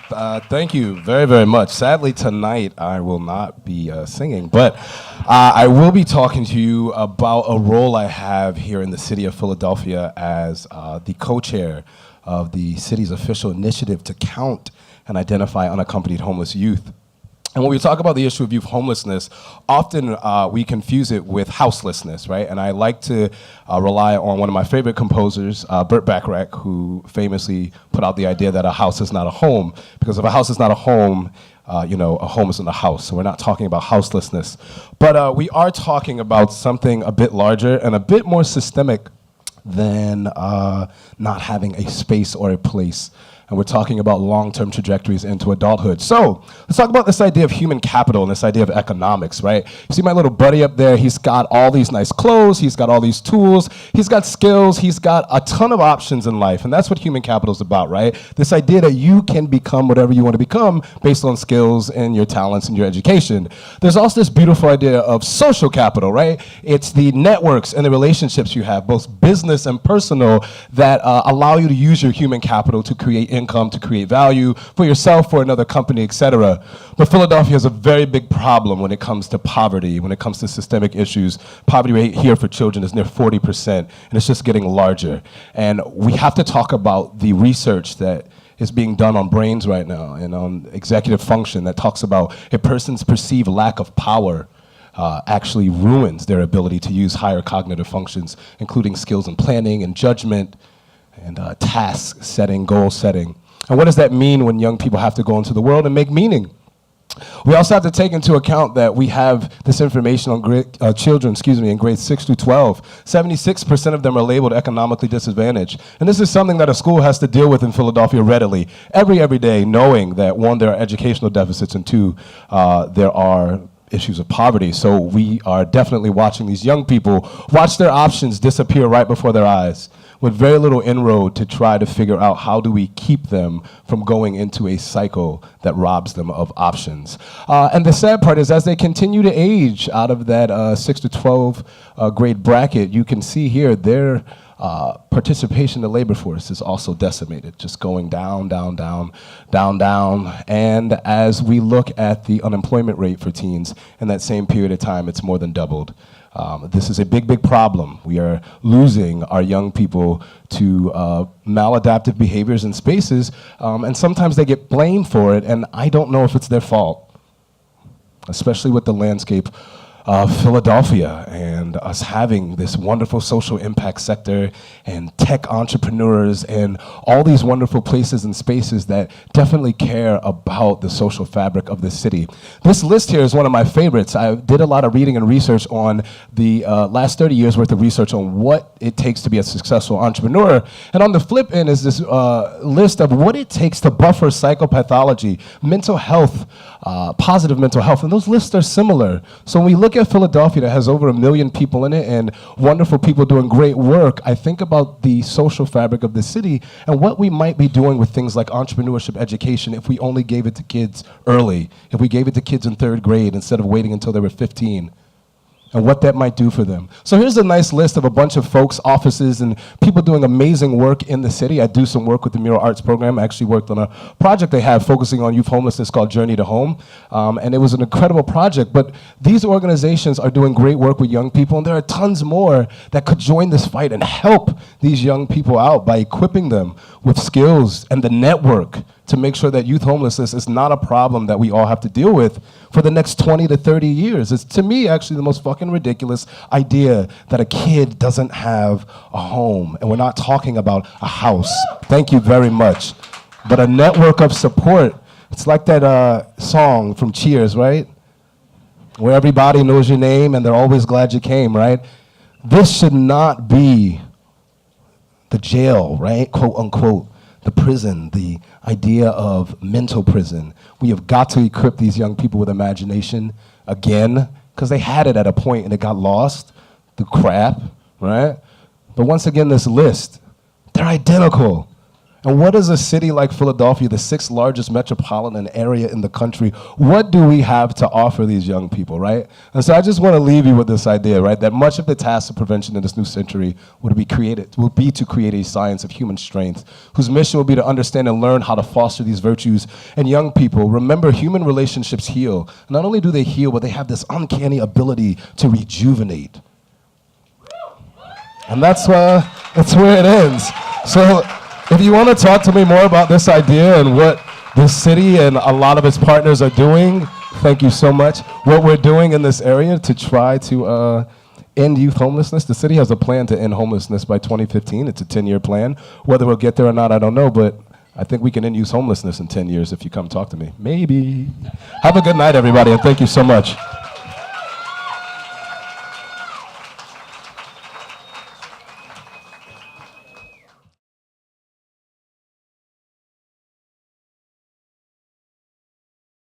Thank you very, very much. Sadly, tonight I will not be singing, but I will be talking to you about a role I have here in the city of Philadelphia as the co-chair of the city's official initiative to count and identify unaccompanied homeless youth. And when we talk about the issue of youth homelessness, often we confuse it with houselessness, right? And I like to rely on one of my favorite composers, Burt Bacharach, who famously put out the idea that a house is not a home, because if a house is not a home, a home isn't a house. So we're not talking about houselessness. But we are talking about something a bit larger and a bit more systemic than not having a space or a place. And we're talking about long-term trajectories into adulthood. So let's talk about this idea of human capital and this idea of economics, right? You see my little buddy up there, he's got all these nice clothes, he's got all these tools, he's got skills, he's got a ton of options in life, and that's what human capital is about, right? This idea that you can become whatever you want to become based on skills and your talents and your education. There's also this beautiful idea of social capital, right? It's the networks and the relationships you have, both business and personal, that allow you to use your human capital to create income, to create value for yourself, for another company, etc. But Philadelphia has a very big problem when it comes to poverty, when it comes to systemic issues. Poverty rate here for children is near 40%, and it's just getting larger. And we have to talk about the research that is being done on brains right now and on executive function that talks about a person's perceived lack of power actually ruins their ability to use higher cognitive functions, including skills in planning and judgment, and task setting, goal setting. And what does that mean when young people have to go into the world and make meaning? We also have to take into account that we have this information on children, in grades 6 through 12. 76% of them are labeled economically disadvantaged. And this is something that a school has to deal with in Philadelphia readily, every day, knowing that one, there are educational deficits, and two, there are issues of poverty. So we are definitely watching these young people watch their options disappear right before their eyes, with very little inroad to try to figure out how do we keep them from going into a cycle that robs them of options. And the sad part is, as they continue to age out of that 6 to 12 grade bracket, you can see here their participation in the labor force is also decimated, just going down, down, down, down, down. And as we look at the unemployment rate for teens in that same period of time, it's more than doubled. This is a big, big problem. We are losing our young people to maladaptive behaviors in spaces, and sometimes they get blamed for it, and I don't know if it's their fault, especially with the landscape of Philadelphia and us having this wonderful social impact sector and tech entrepreneurs and all these wonderful places and spaces that definitely care about the social fabric of the city. This list here is one of my favorites. I did a lot of reading and research on the last 30 years worth of research on what it takes to be a successful entrepreneur. And on the flip end is this list of what it takes to buffer psychopathology, mental health, positive mental health, and those lists are similar. So when we look at Philadelphia that has over 1 million people in it and wonderful people doing great work, I think about the social fabric of the city and what we might be doing with things like entrepreneurship education if we only gave it to kids early, if we gave it to kids in 3rd grade instead of waiting until they were 15. And what that might do for them. So here's a nice list of a bunch of folks, offices, and people doing amazing work in the city. I do some work with the Mural Arts Program. I actually worked on a project they have focusing on youth homelessness called Journey to Home. And it was an incredible project. But these organizations are doing great work with young people, and there are tons more that could join this fight and help these young people out by equipping them with skills and the network to make sure that youth homelessness is not a problem that we all have to deal with for the next 20 to 30 years. It's, to me, actually the most fucking ridiculous idea that a kid doesn't have a home. And we're not talking about a house. Thank you very much. But a network of support. It's like that song from Cheers, right? Where everybody knows your name and they're always glad you came, right? This should not be the jail, right? Quote unquote. The prison, the idea of mental prison. We have got to equip these young people with imagination again, because they had it at a point and it got lost, the crap, right? But once again, this list, they're identical. And what is a city like Philadelphia, the sixth largest metropolitan area in the country, what do we have to offer these young people, right? And so I just want to leave you with this idea, right, that much of the task of prevention in this new century will be to create a science of human strength, whose mission will be to understand and learn how to foster these virtues. And young people, remember, human relationships heal. Not only do they heal, but they have this uncanny ability to rejuvenate. And that's where it ends. So if you want to talk to me more about this idea and what this city and a lot of its partners are doing, thank you so much. What we're doing in this area to try to end youth homelessness. The city has a plan to end homelessness by 2015. It's a 10-year plan. Whether we'll get there or not, I don't know, but I think we can end youth homelessness in 10 years if you come talk to me. Maybe. Have a good night, everybody, and thank you so much.